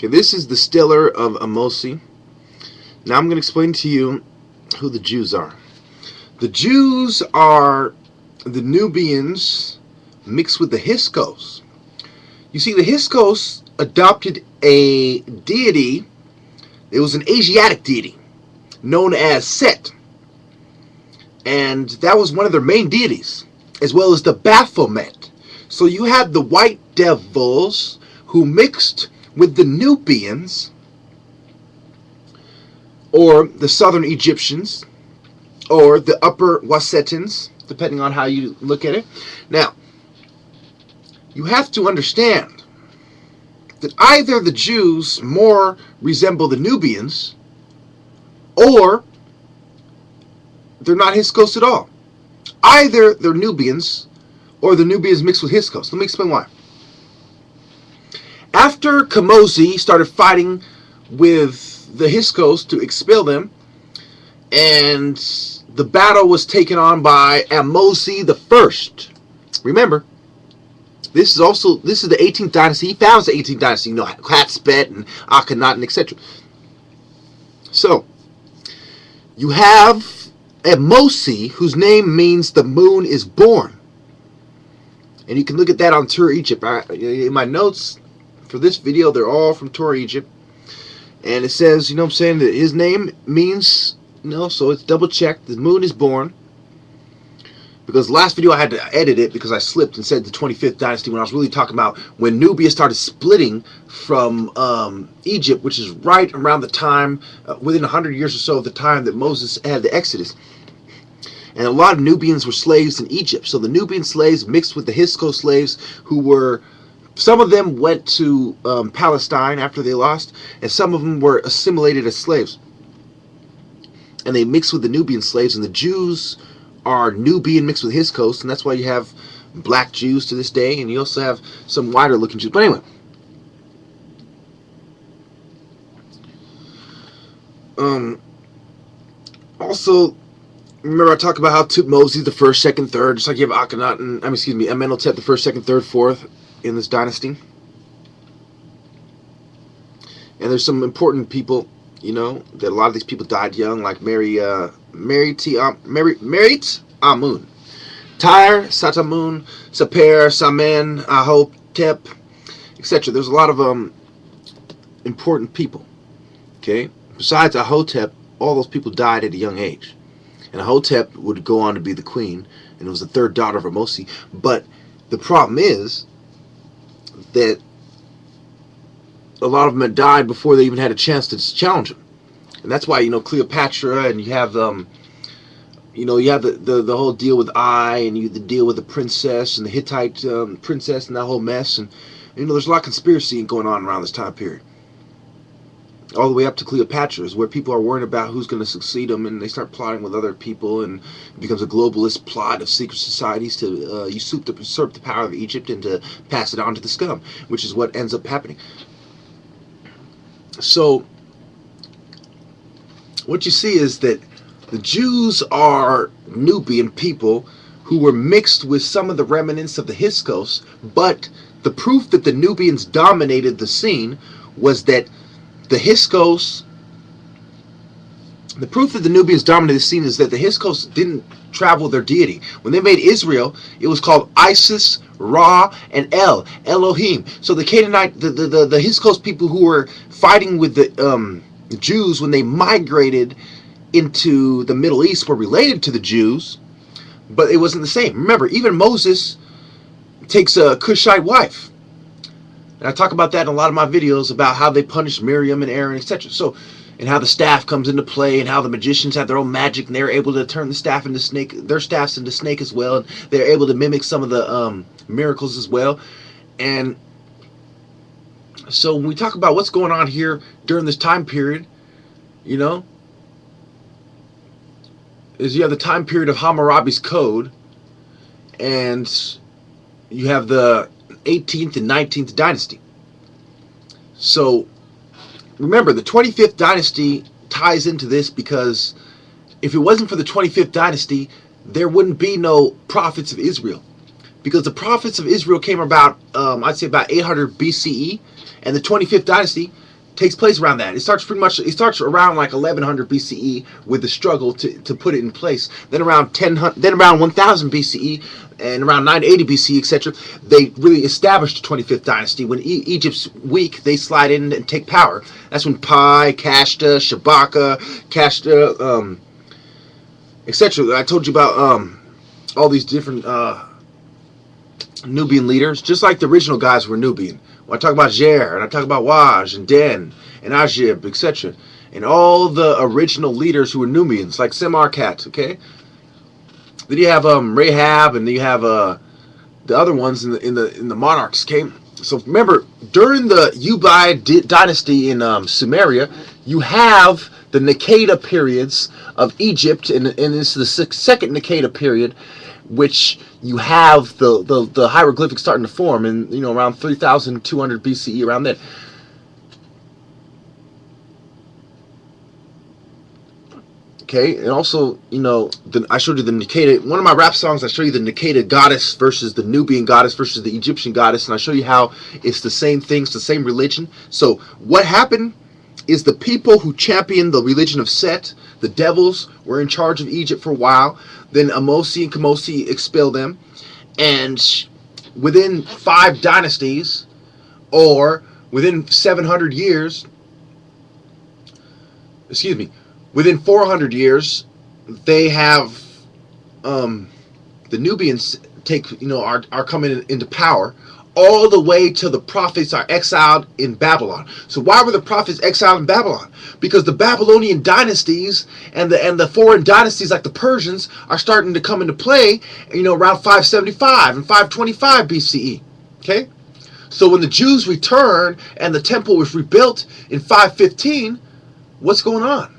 Okay, this is the Stellar of Amosi. Now I'm going to explain to you who the Jews are. The Jews are the Nubians mixed with the Hyksos. You see, the Hyksos adopted a deity. It was an Asiatic deity known as Set. And that was one of their main deities, as well as the Baphomet. So you had the white devils who mixed with the Nubians, or the southern Egyptians, or the upper Wassetans, depending on how you look at it. Now, you have to understand that either the Jews more resemble the Nubians, or they're not Hyksos at all. Either they're Nubians, or the Nubians mixed with Hyksos. Let me explain why. After Kamosi started fighting with the Hyksos to expel them, and the battle was taken on by Amosi the First. Remember, this is the 18th dynasty. He founds the 18th dynasty. You know, Hatshepsut and Akhenaten, etc. So, you have Amosi, whose name means the moon is born. And you can look at that on Tour Egypt. In my notes for this video, they're all from Tour Egypt. And it says, you know what I'm saying, that his name means, you know, so it's double checked. The moon is born. Because last video I had to edit it because I slipped and said the 25th dynasty when I was really talking about when Nubia started splitting from Egypt, which is right around the time, within 100 years or so of the time that Moses had the Exodus. And a lot of Nubians were slaves in Egypt. So the Nubian slaves mixed with the Hyksos slaves who were, some of them went to Palestine after they lost, and some of them were assimilated as slaves. And they mixed with the Nubian slaves, and the Jews are Nubian mixed with Hyksos, and that's why you have black Jews to this day, and you also have some whiter looking Jews. But anyway, also, remember I talked about how Tutmosis the first, second, third, just like you have Akhenaten, Amenhotep the first, second, third, fourth in this dynasty. And there's some important people, you know, that a lot of these people died young, like Merit Amun, Tyre, Satamun, Saper, Samen, Ahotep, etc. There's a lot of important people. Okay, besides Ahotep, all those people died at a young age, and Ahotep would go on to be the queen, and it was the third daughter of Amosi. But the problem is that a lot of them had died before they even had a chance to challenge him. And that's why, you know, Cleopatra, and you have you know, you have the whole deal with and you the deal with the princess and the Hittite princess and that whole mess, and you know, there's a lot of conspiracy going on around this time period, all the way up to Cleopatra, is where people are worried about who's going to succeed them, and they start plotting with other people, and it becomes a globalist plot of secret societies to usurp the power of Egypt and to pass it on to the scum, which is what ends up happening. So what you see is that the Jews are Nubian people who were mixed with some of the remnants of the Hyksos, but the proof that the Nubians dominated the scene was that the Hyksos, the proof that the Nubians dominated the scene is that the Hyksos didn't travel their deity. When they made Israel, it was called Isis, Ra, and Elohim. So the Canaanite, the Hyksos people who were fighting with the Jews when they migrated into the Middle East were related to the Jews, but it wasn't the same. Remember, even Moses takes a Cushite wife. And I talk about that in a lot of my videos about how they punished Miriam and Aaron, etc. So, and how the staff comes into play, and how the magicians have their own magic, and they're able to turn the staff into snake, their staffs into snake as well, and they're able to mimic some of the miracles as well. And so when we talk about what's going on here during this time period, you know, is you have the time period of Hammurabi's Code, and you have the 18th and 19th dynasty. So remember, the 25th dynasty ties into this, because if it wasn't for the 25th dynasty, there wouldn't be no prophets of Israel, because the prophets of Israel came about, I'd say about 800 BCE, and the 25th dynasty takes place around that. It starts around like 1100 BCE with the struggle to put it in place. Then around 1000 BCE and around 980 BCE, etc., they really established the 25th dynasty. When Egypt's weak, they slide in and take power. That's when Pi, Kashta, Shabaka, Kashta, etc. I told you about all these different Nubian leaders, just like the original guys were Nubian. When I talk about Jer, and I talk about Waj, and Den, and Ajib, etc., and all the original leaders who were Nubians, like Semarkat, okay? Then you have Rahab, and then you have the other ones in the monarchs, okay? So remember, during the Ubaid dynasty in Sumeria, you have the Naqada periods of Egypt, and it's the second Naqada period, which you have the hieroglyphics starting to form in around 3200 BCE, around then. Okay, and also I showed you the Naqada. One of my rap songs, I show you the Naqada goddess versus the Nubian goddess versus the Egyptian goddess, and I show you how it's the same things, the same religion. So what happened is the people who championed the religion of Set, the devils, were in charge of Egypt for a while. Then Amosi and Kamosi expelled them, and within 5 dynasties, or within 700 years, within 400 years, they have the Nubians are coming into power, all the way till the prophets are exiled in Babylon. So why were the prophets exiled in Babylon? Because the Babylonian dynasties and the foreign dynasties like the Persians are starting to come into play, around 575 and 525 BCE. Okay? So when the Jews return and the temple was rebuilt in 515, what's going on?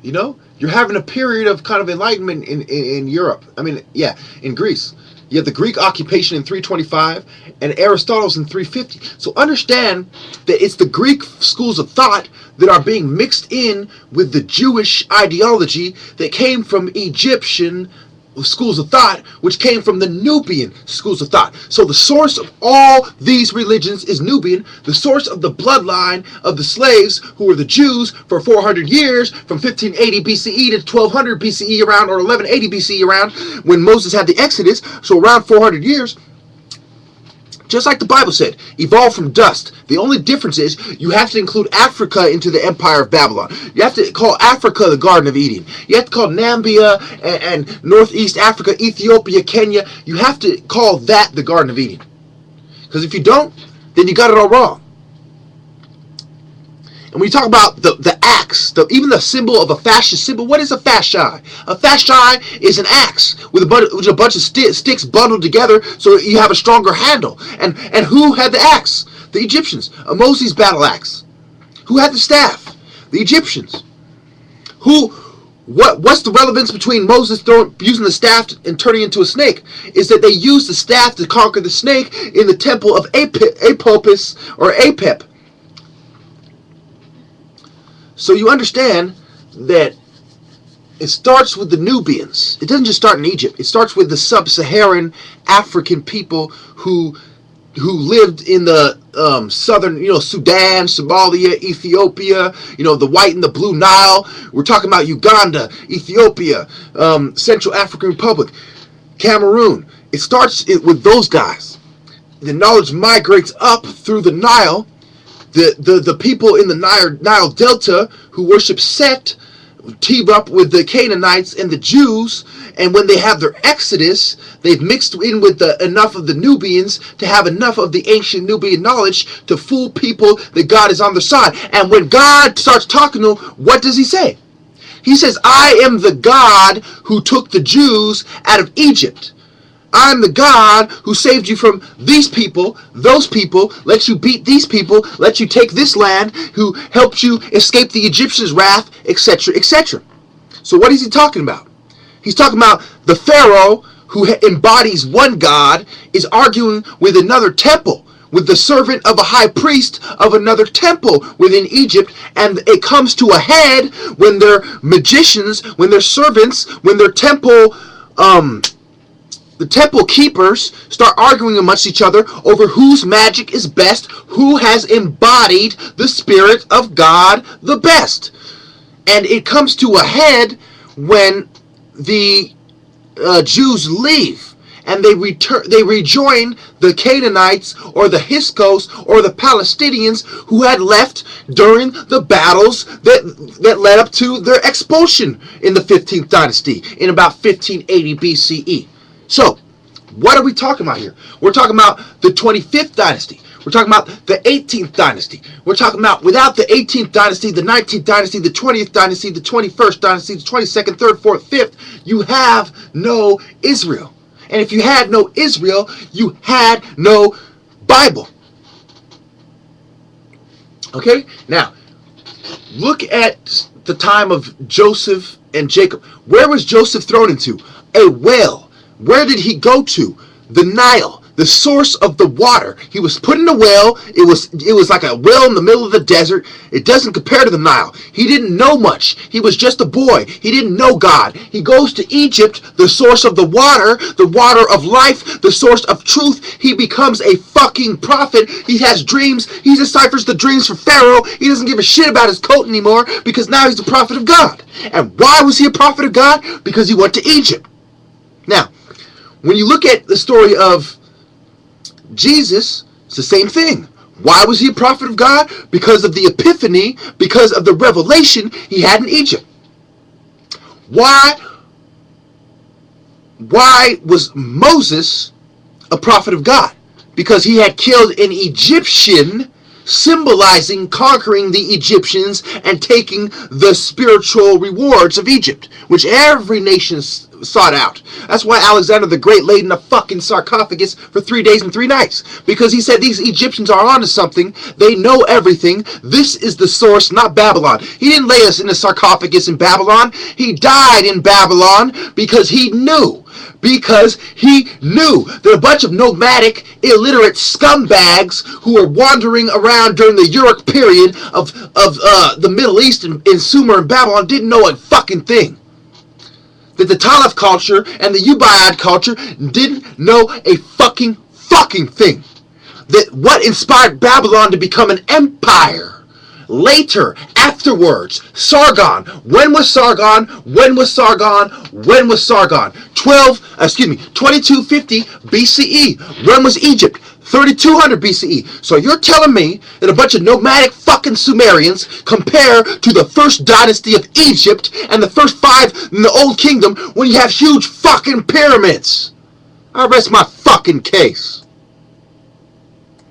You're having a period of kind of enlightenment in Europe. In Greece. You have the Greek occupation in 325 and Aristotle's in 350. So understand that it's the Greek schools of thought that are being mixed in with the Jewish ideology that came from Egyptian schools of thought, which came from the Nubian schools of thought. So the source of all these religions is Nubian. The source of the bloodline of the slaves who were the Jews for 400 years, from 1580 BCE to 1200 BCE around, or 1180 BCE around, when Moses had the Exodus. So around 400 years, just like the Bible said, evolved from dust. The only difference is you have to include Africa into the empire of Babylon. You have to call Africa the Garden of Eden. You have to call Nambia and Northeast Africa, Ethiopia, Kenya. You have to call that the Garden of Eden. Because if you don't, then you got it all wrong. And when you talk about the axe, even the symbol of a fascist symbol, what is a fasci? A fasci is an axe with a bunch of sticks bundled together so you have a stronger handle. And who had the axe? The Egyptians. Moses' battle axe. Who had the staff? The Egyptians. What's the relevance between Moses using the staff and turning into a snake? Is that they used the staff to conquer the snake in the temple of Apopis or Apep. So you understand that it starts with the Nubians. It doesn't just start in Egypt. It starts with the sub-Saharan African people who lived in the southern, Sudan, Somalia, Ethiopia, the white and the blue Nile. We're talking about Uganda, Ethiopia, Central African Republic, Cameroon. It starts with those guys. The knowledge migrates up through the Nile. The people in the Nile Delta who worship Set team up with the Canaanites and the Jews, and when they have their exodus, they've mixed in with enough of the Nubians to have enough of the ancient Nubian knowledge to fool people that God is on their side. And when God starts talking to them, what does he say? He says, I am the God who took the Jews out of Egypt. I'm the God who saved you from these people, those people, let you beat these people, let you take this land, who helped you escape the Egyptians' wrath, etc., etc. So what is he talking about? He's talking about the Pharaoh who embodies one God is arguing with another temple, with the servant of a high priest of another temple within Egypt, and it comes to a head when their magicians, when their servants, when their temple the temple keepers start arguing amongst each other over whose magic is best, who has embodied the Spirit of God the best. And it comes to a head when the Jews leave and they rejoin the Canaanites or the Hyksos or the Palestinians who had left during the battles that led up to their expulsion in the 15th dynasty in about 1580 BCE. So, what are we talking about here? We're talking about the 25th dynasty. We're talking about the 18th dynasty. We're talking about without the 18th dynasty, the 19th dynasty, the 20th dynasty, the 21st dynasty, the 22nd, 3rd, 4th, 5th, you have no Israel. And if you had no Israel, you had no Bible. Okay? Now, look at the time of Joseph and Jacob. Where was Joseph thrown into? A well. Where did he go to? The Nile, the source of the water. He was put in a well. It was like a well in the middle of the desert. It doesn't compare to the Nile. He didn't know much. He was just a boy. He didn't know God. He goes to Egypt, the source of the water of life, the source of truth. He becomes a fucking prophet. He has dreams. He deciphers the dreams for Pharaoh. He doesn't give a shit about his coat anymore because now he's a prophet of God. And why was he a prophet of God? Because he went to Egypt. Now, when you look at the story of Jesus, it's the same thing. Why was he a prophet of God? Because of the epiphany, because of the revelation he had in Egypt. Why was Moses a prophet of God? Because he had killed an Egyptian, symbolizing conquering the Egyptians and taking the spiritual rewards of Egypt, which every nation sought out. That's why Alexander the Great laid in a fucking sarcophagus for 3 days and 3 nights. Because he said these Egyptians are onto something. They know everything. This is the source, not Babylon. He didn't lay us in a sarcophagus in Babylon. He died in Babylon because he knew. Because he knew that a bunch of nomadic, illiterate scumbags who were wandering around during the Uruk period of the Middle East in Sumer and Babylon didn't know a fucking thing. That the Talyf culture and the Ubaid culture didn't know a fucking thing. That what inspired Babylon to become an empire. Later, afterwards, Sargon. When was Sargon? When was Sargon? When was Sargon? 2250 BCE. When was Egypt? 3200 BCE. So you're telling me that a bunch of nomadic fucking Sumerians compare to the first dynasty of Egypt and the first 5 in the Old Kingdom when you have huge fucking pyramids? I rest my fucking case.